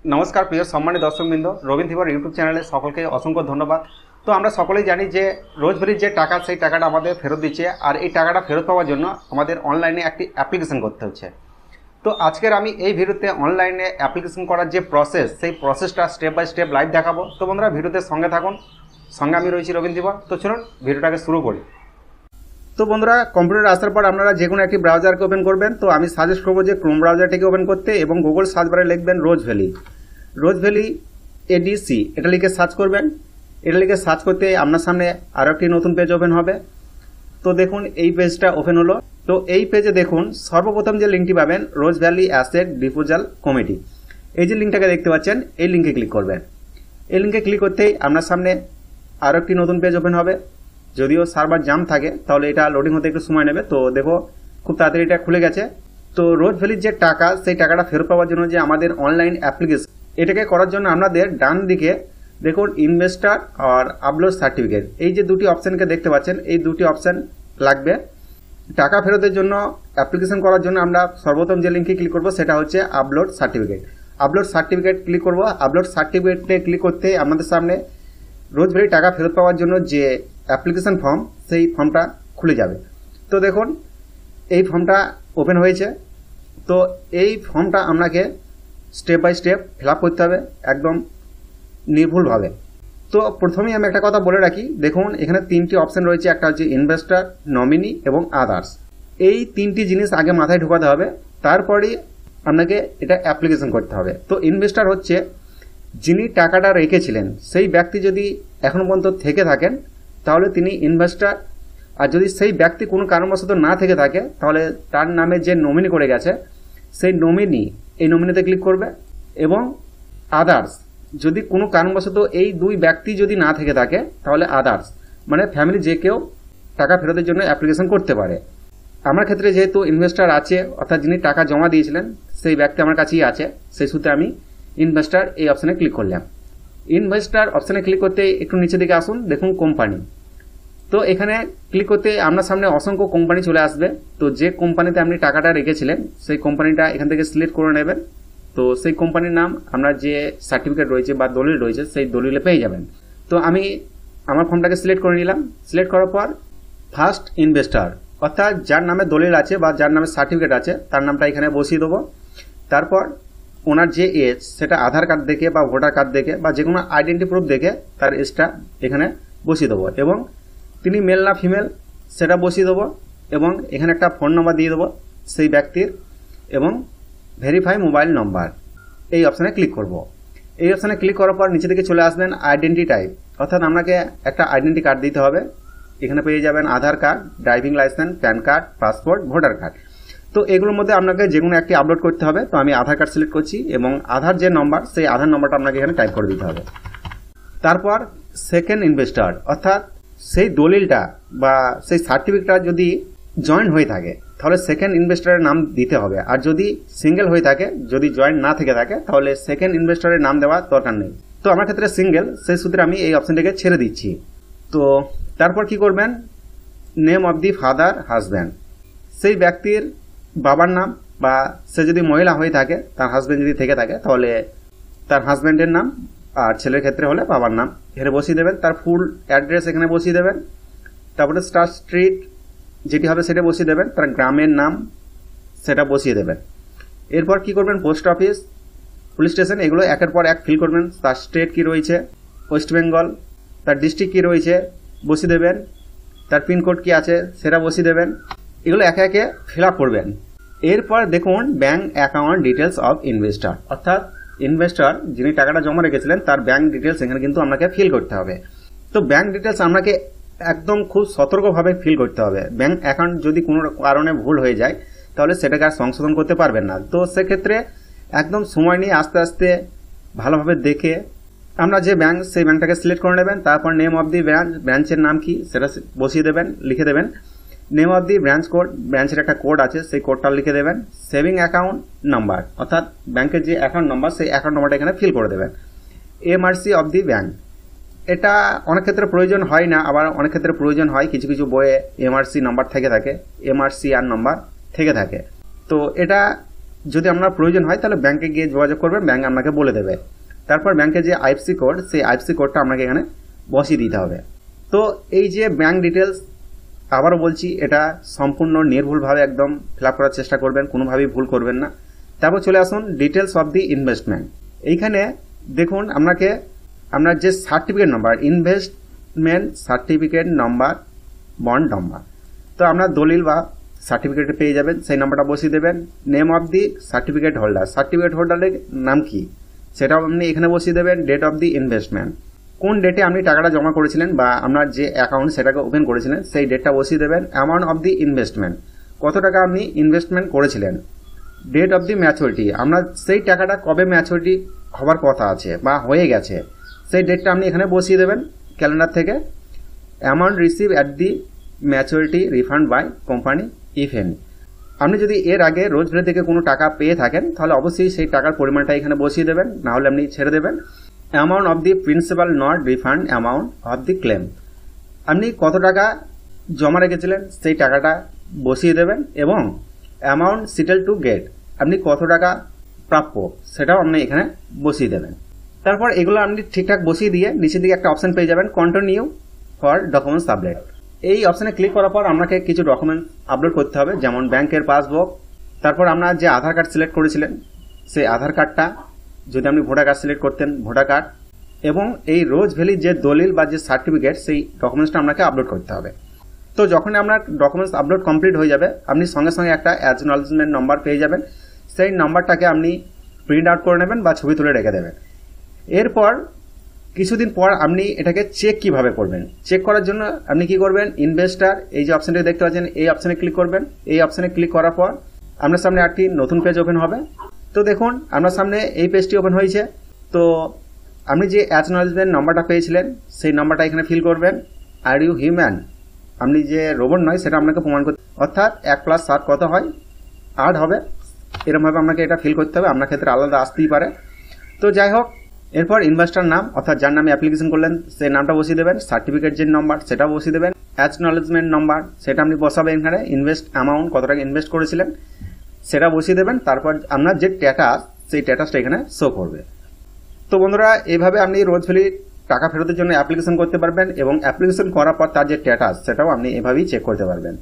নমস্কার প্রিয় সম্মানিত দর্শকবৃন্দ, রবীন থিবার ইউটিউব চ্যানেলে সকলকে অসংখ্য ধন্যবাদ। তো আমরা সকলেই জানি যে রোজভ্যালির যে টাকা, সেই টাকাটা আমাদের ফেরত দিচ্ছে, আর এই টাকাটা ফেরত পাওয়ার জন্য আমাদের অনলাইনে একটি অ্যাপ্লিকেশন করতে হচ্ছে। তো আজকের আমি এই ভিডিওতে অনলাইনে অ্যাপ্লিকেশন করার যে প্রসেস, সেই প্রসেসটা স্টেপ বাই স্টেপ লাইভ দেখাবো। তো বন্ধুরা, ভিডিওতে সঙ্গে থাকুন, সঙ্গে আমি রয়েছি রবীন থিবার। তো চলুন ভিডিওটাকে শুরু করি। তো বন্ধুরা, কম্পিউটারে আসার পর আপনারা যে কোনো একটি ব্রাউজারকে ওপেন করবেন। তো আমি সাজেস্ট করবো যে ক্রোম ব্রাউজারটিকে ওপেন করতে, এবং গুগল সার্চ বারে লিখবেন রোজভ্যালি এডিসি, এটা লিখে সার্চ করবেন। এটা লিখে সার্চ করতে আপনার সামনে আরও একটি নতুন পেজ ওপেন হবে। তো দেখুন, এই পেজটা ওপেন হলো। তো এই পেজে দেখুন, সর্বপ্রথম যে লিঙ্কটি পাবেন, রোজভ্যালি অ্যাসেট ডিসপোজাল কমিটি, এই যে লিঙ্কটাকে দেখতে পাচ্ছেন, এই লিঙ্কে ক্লিক করবেন। এই লিঙ্কে ক্লিক করতেই আপনার সামনে আরও একটি নতুন পেজ ওপেন হবে। যদিও সার্ভার জাম থাকে, তাহলে এটা লোডিং হতে একটু সময় নেবে। তো দেখো, খুব তাড়াতাড়ি এটা খুলে গেছে। তো রোজভ্যালির যে টাকা, সেই টাকাটা ফেরত পাওয়ার জন্য যে আমাদের অনলাইন অ্যাপ্লিকেশন, এটাকে করার জন্য আপনাদের ডান দিকে দেখুন ইনভেস্টার আর আপলোড সার্টিফিকেট, এই যে দুটি অপশানকে দেখতে পাচ্ছেন, এই দুটি অপশান লাগবে টাকা ফেরতের জন্য। অ্যাপ্লিকেশন করার জন্য আমরা সর্বপ্রথম যে লিঙ্কে ক্লিক করব, সেটা হচ্ছে upload certificate. Upload certificate click করব। আপলোড সার্টিফিকেটে ক্লিক করতে আমাদের সামনে রোজভ্যালি টাকা ফেরত পাওয়ার জন্য যে অ্যাপ্লিকেশন ফর্ম, সেই ফর্মটা খুলে যাবে। তো দেখুন, এই ফর্মটা ওপেন হয়েছে। তো এই ফর্মটা আপনাকে step by step fill up করতে হবে, একদম নির্ভুলভাবে। তো প্রথমেই আমি একটা কথা বলে রাখি, দেখুন এখানে তিনটি অপশান রয়েছে। একটা হচ্ছে ইনভেস্টর, নমিনি এবং আদার্স। এই তিনটি জিনিস আগে মাথায় ঢোকাতে হবে, তারপরেই আপনাকে এটা অ্যাপ্লিকেশন করতে হবে। তো ইনভেস্টর হচ্ছে যিনি টাকাটা রেখেছিলেন, সেই ব্যক্তি যদি এখনো পর্যন্ত থেকে থাকেন, তাহলে তিনি ইনভেস্টর। আর যদি সেই ব্যক্তি কোনো কারণবশত না থেকে থাকে, তাহলে তার নামে যে নমিনি করে গেছে, সেই নমিনি, এই নমিনিতে ক্লিক করবে। এবং আদার্স, যদি কোনো কারণবশত এই দুই ব্যক্তি যদি না থেকে থাকে, তাহলে আদার্স মানে ফ্যামিলি যে কেউ টাকা ফেরতের জন্য অ্যাপ্লিকেশন করতে পারে। আমার ক্ষেত্রে যেহেতু ইনভেস্টর আছে, অর্থাৎ যিনি টাকা জমা দিয়েছিলেন, সেই ব্যক্তি আমার কাছেই আছে, সেই সূত্রে আমি ইনভেস্টর এই অপশানে ক্লিক করলাম। ইনভেস্টর অপশানে ক্লিক করতে একটু নিচে দিকে আসুন, দেখুন কোম্পানি। তো এখানে ক্লিক করতে আপনার সামনে অসংখ্য কোম্পানি চলে আসবে। তো যে কোম্পানিতে আপনি টাকাটা রেখেছিলেন, সেই কোম্পানিটা এখান থেকে সিলেক্ট করে নেবেন। তো সেই কোম্পানির নাম আপনার যে সার্টিফিকেট রয়েছে বা দলিল রয়েছে, সেই দলিলে পেয়ে যাবেন। তো আমি আমার ফর্মটাকে সিলেক্ট করে নিলাম। সিলেক্ট করার পর ফার্স্ট ইনভেস্টর, অর্থাৎ যার নামে দলিল আছে বা যার নামে সার্টিফিকেট আছে, তার নামটা এখানে বসিয়ে দেবো। তারপর ওনার যে এজ, সেটা আধার কার্ড দেখে বা ভোটার কার্ড দেখে বা যে কোনো আইডেন্টি প্রুফ দেখে তার এজটা এখানে বসিয়ে দেবো। এবং তিনি মেল না ফিমেল, সেটা বসিয়ে দেবো। এবং এখানে একটা ফোন নাম্বার দিয়ে দেবো সেই ব্যক্তির, এবং ভেরিফাই মোবাইল নম্বর, এই অপশানে ক্লিক করব। এই অপশানে ক্লিক করার পর নিচে দিকে চলে আসবেন আইডেন্টি টাইপ, অর্থাৎ আপনাকে একটা আইডেন্টি কার্ড দিতে হবে। এখানে পেয়ে যাবেন Aadhaar card, driving licence, PAN card, passport, voter card. তো এগুলোর মধ্যে আপনাকে যে কোনো একটি আপলোড করতে হবে। তো আমি আধার কার্ড সিলেক্ট করছি, এবং আধার যে নম্বর, সেই আধার নম্বরটা আপনাকে এখানে টাইপ করে দিতে হবে। তারপর সেকেন্ড ইনভেস্টর, অর্থাৎ সেই দলিলটা বা সেই সার্টিফিকেটটা যদি জয়েন্ট হয়ে থাকে, তাহলে সেকেন্ড ইনভেস্টরের নাম দিতে হবে। আর যদি সিঙ্গেল হয়ে থাকে, যদি জয়েন্ট না থেকে থাকে, তাহলে সেকেন্ড ইনভেস্টরের নাম দেওয়ার দরকার নেই। তো আমার ক্ষেত্রে সিঙ্গেল, সেই সূত্রে আমি এই অপশনটাকে ছেড়ে দিচ্ছি। তো তারপর কি করবেন, name of the father husband, সেই ব্যক্তির বাবার নাম, বা সে যদি মহিলা হয়ে থাকে, তার হাজব্যান্ড যদি থেকে থাকে, তাহলে তার হাজব্যান্ডের নাম, আর ছেলের ক্ষেত্রে হলে বাবার নাম এখানে বসিয়ে দেবেন। তার ফুল অ্যাড্রেস এখানে বসিয়ে দেবেন। তারপরে স্টার স্ট্রিট যেটি হবে সেটা বসিয়ে দেবেন। তার গ্রামের নাম সেটা বসিয়ে দেবেন। এরপর কি করবেন, পোস্ট অফিস, পুলিশ স্টেশন, এগুলো একের পর এক ফিল করবেন। তার স্টেট কি রয়েছে, ওয়েস্ট বেঙ্গল, তার ডিস্ট্রিক্ট কি রয়েছে বসিয়ে দেবেন। তার পিনকোড কি আছে সেটা বসিয়ে দেবেন। এগুলো একে একে ফিল আপ করবেন। এরপর দেখুন bank account details of investor, অর্থাৎ ইনভেস্টর যিনি টাকাটা জমা রেখেছিলেন, তার ব্যাঙ্ক ডিটেলস এখানে কিন্তু আপনাকে ফিল করতে হবে। তো ব্যাঙ্ক ডিটেলস আপনাকে একদম খুব সতর্কভাবে ফিল করতে হবে। ব্যাঙ্ক অ্যাকাউন্ট যদি কোনো কারণে ভুল হয়ে যায়, তাহলে সেটাকে আর সংশোধন করতে পারবেন না। তো সেক্ষেত্রে একদম সময় নিয়ে আস্তে আস্তে ভালোভাবে দেখে আমরা যে ব্যাঙ্ক, সেই ব্যাঙ্কটাকে সিলেক্ট করে নেবেন। তারপর নেম অফ দি ব্রাঞ্চ, ব্রাঞ্চের নাম কি সেটা বসিয়ে দেবেন, লিখে দেবেন। Name of the branch code, ব্রাঞ্চের একটা কোড আছে, সেই কোডটা লিখে দেবেন। সেভিং অ্যাকাউন্ট নাম্বার, অর্থাৎ ব্যাংকের যে অ্যাকাউন্ট নাম্বার, সেই অ্যাকাউন্ট নাম্বারটা এখানে ফিল করে দেবেন। এমআরসি অফ দি ব্যাংক, এটা অনেক ক্ষেত্রে প্রয়োজন হয় না, আবার অনেক ক্ষেত্রে প্রয়োজন হয়। কিছু কিছু বইয়ে এমআরসি নাম্বার থেকে থাকে, এমআরসি আর নাম্বার থেকে থাকে। তো এটা যদি আপনার প্রয়োজন হয় তাহলে ব্যাংকে গিয়ে যোগাযোগ করবেন, ব্যাংক আপনাকে বলে দেবে। তারপর ব্যাংকে যে আইএফসি কোড, সেই আইএফসি কোডটা আপনাকে এখানে বসিয়ে দিতে হবে। তো এই যে ব্যাংক ডিটেলস, আবারও বলছি, এটা সম্পূর্ণ নির্ভুলভাবে একদম ফিল আপ করার চেষ্টা করবেন, কোনোভাবেই ভুল করবেন না। তারপর চলে আসুন ডিটেলস অফ দি ইনভেস্টমেন্ট। এইখানে দেখুন আপনাকে আপনার যে certificate number, investment certificate number, bond number, তো আপনার দলিল বা সার্টিফিকেট পেয়ে যাবেন, সেই নাম্বারটা বসিয়ে দেবেন। Name of the certificate holder, certificate হোল্ডারের নাম কি সেটাও আপনি এখানে বসিয়ে দেবেন। ডেট অফ দি ইনভেস্টমেন্ট, কোন ডেটে আপনি টাকাটা জমা করেছিলেন বা আপনার যে অ্যাকাউন্ট সেটাকে ওপেন করেছিলেন সেই ডেটটা বসিয়ে দেবেন। অ্যামাউন্ট অফ দি ইনভেস্টমেন্ট, কত টাকা আপনি ইনভেস্টমেন্ট করেছিলেন। ডেট অফ দি ম্যাচুরিটি, আপনার সেই টাকাটা কবে ম্যাচুরিটি হওয়ার কথা আছে বা হয়ে গেছে সেই ডেটটা আপনি এখানে বসিয়ে দেবেন ক্যালেন্ডার থেকে। Amount receive at the maturity refund by company if any, আপনি যদি এর আগে রোজভ্যালি থেকে কোনো টাকা পেয়ে থাকেন তাহলে অবশ্যই সেই টাকার পরিমাণটা এখানে বসিয়ে দেবেন, না হলে আপনি ছেড়ে দেবেন। Amount of the principal not refund amount of the claim, আপনি কত টাকা জমা রেখেছিলেন সেই টাকাটা বসিয়ে দেবেন। এবং অ্যামাউন্ট সিটেল টু গেট, আপনি কত টাকা প্রাপ্য সেটাও আপনি এখানে বসিয়ে দেবেন। তারপর এগুলো আপনি ঠিকঠাক বসিয়ে দিয়ে নিচের দিকে একটা অপশন পেয়ে যাবেন, কন্টিনিউ ফর ডকুমেন্টস আপলোড। এই অপশানে ক্লিক করার পর আপনাকে কিছু ডকুমেন্ট আপলোড করতে হবে, যেমন ব্যাংকের পাসবুক, তারপর আপনার যে আধার কার্ড সিলেক্ট করেছিলেন সেই আধার কার্ডটা, যদি আপনি ভোটার কার্ড সিলেক্ট করতেন ভোটার কার্ড, এবং এই রোজ ভ্যালির যে দলিল বা যে সার্টিফিকেট সেই ডকুমেন্টসটা আপনাকে আপলোড করতে হবে। তো যখন আপনার ডকুমেন্টস আপলোড কমপ্লিট হয়ে যাবে আপনি সঙ্গে সঙ্গে একটা অ্যাকনলেজমেন্ট নাম্বার পেয়ে যাবেন, সেই নাম্বারটাকে আপনি প্রিন্ট আউট করে নেবেন বা ছবি তুলে রেখে দেবেন। এরপর কিছুদিন পর আপনি এটাকে চেক কিভাবে করবেন, চেক করার জন্য আপনি কি করবেন, ইনভেস্টার এই যে অপশনটি দেখতে পাচ্ছেন এই অপশনে ক্লিক করবেন। এই অপশনে ক্লিক করার পর আপনার সামনে একটি নতুন পেজ ওপেন হবে। তো দেখুন আপনার সামনে এই পেজটি ওপেন হয়েছে। তো আপনি যে অ্যাকনলেজমেন্ট নাম্বারটা পেয়েছিলেন সেই নাম্বারটা এখানে ফিল করবেন। আর ইউ হিউম্যান, আপনি যে রোবট নয় সেটা আপনাকে প্রমাণ করতে, অর্থাৎ 1 + 7 কত হয়, 8 হবে, এরকমভাবে আপনাকে এটা ফিল করতে হবে। আপনার ক্ষেত্রে আলাদা আসতেই পারে। তো যাই হোক, এরপর ইনভেস্টার নাম, অর্থাৎ যার নামে অ্যাপ্লিকেশন করলেন সেই নামটা বসিয়ে দেবেন। সার্টিফিকেট যে নাম্বার সেটা বসিয়ে দেবেন। অ্যাকনলেজমেন্ট নাম্বার সেটা আপনি বসাবেন এখানে। ইনভেস্ট অ্যামাউন্ট, কত টাকা ইনভেস্ট করেছিলেন সেটা বসিয়ে দেবেন। তারপর আপনার যে স্ট্যাটাস সেই স্ট্যাটাসটা এখানে শো করবে। তো বন্ধুরা, এইভাবে আপনি রোজভ্যালি টাকা ফেরতের জন্য অ্যাপ্লিকেশন করতে পারবেন এবং অ্যাপ্লিকেশন করার পর তার যে স্ট্যাটাস সেটাও আপনি এভাবেই চেক করতে পারবেন।